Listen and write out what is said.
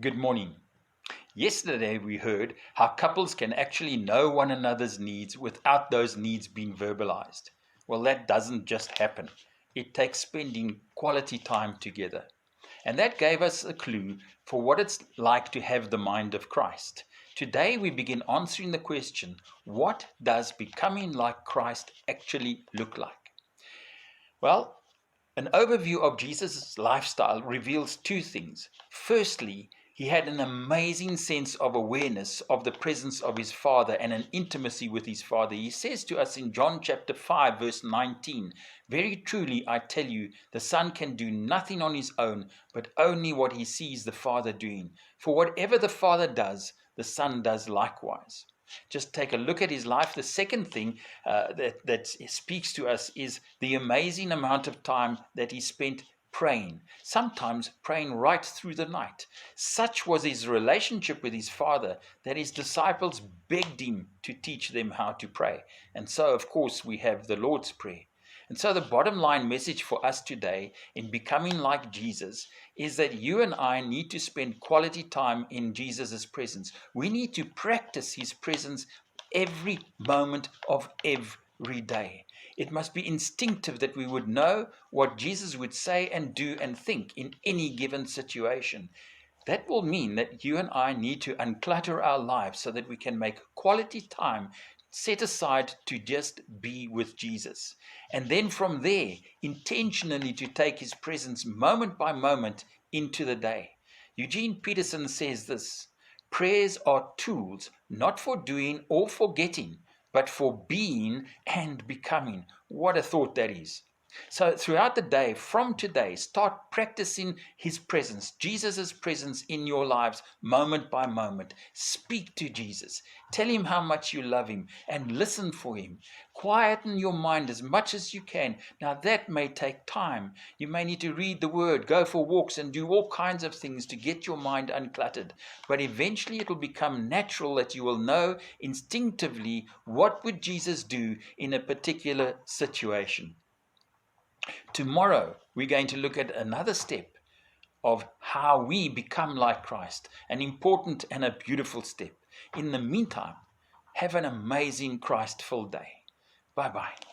Good morning. Yesterday we heard how couples can actually know one another's needs without those needs being verbalized. Well, that doesn't just happen. It takes spending quality time together. And that gave us a clue for what it's like to have the mind of Christ. Today we begin answering the question, what does becoming like Christ actually look like? Well, an overview of Jesus' lifestyle reveals two things. Firstly, he had an amazing sense of awareness of the presence of his Father and an intimacy with his Father. He says to us in John chapter 5, verse 19, "Very truly I tell you, the Son can do nothing on his own, but only what he sees the Father doing. For whatever the Father does, the Son does likewise." Just take a look at his life. The second thing that speaks to us is the amazing amount of time that he spent praying, sometimes praying right through the night. Such was his relationship with his Father that his disciples begged him to teach them how to pray. And so, of course, we have the Lord's Prayer. And so the bottom line message for us today in becoming like Jesus is that you and I need to spend quality time in Jesus' presence. We need to practice his presence every moment of every day. It must be instinctive that we would know what Jesus would say and do and think in any given situation. That will mean that you and I need to unclutter our lives so that we can make quality time set aside to just be with Jesus. And then from there, intentionally to take his presence moment by moment into the day. Eugene Peterson says this: prayers are tools not for doing or forgetting, but for being and becoming. What a thought that is. So throughout the day, from today, start practicing his presence, Jesus' presence in your lives, moment by moment. Speak to Jesus. Tell him how much you love him and listen for him. Quieten your mind as much as you can. Now that may take time. You may need to read the word, go for walks and do all kinds of things to get your mind uncluttered. But eventually it will become natural that you will know instinctively what would Jesus do in a particular situation. Tomorrow, we're going to look at another step of how we become like Christ, an important and a beautiful step. In the meantime, have an amazing Christ-filled day. Bye-bye.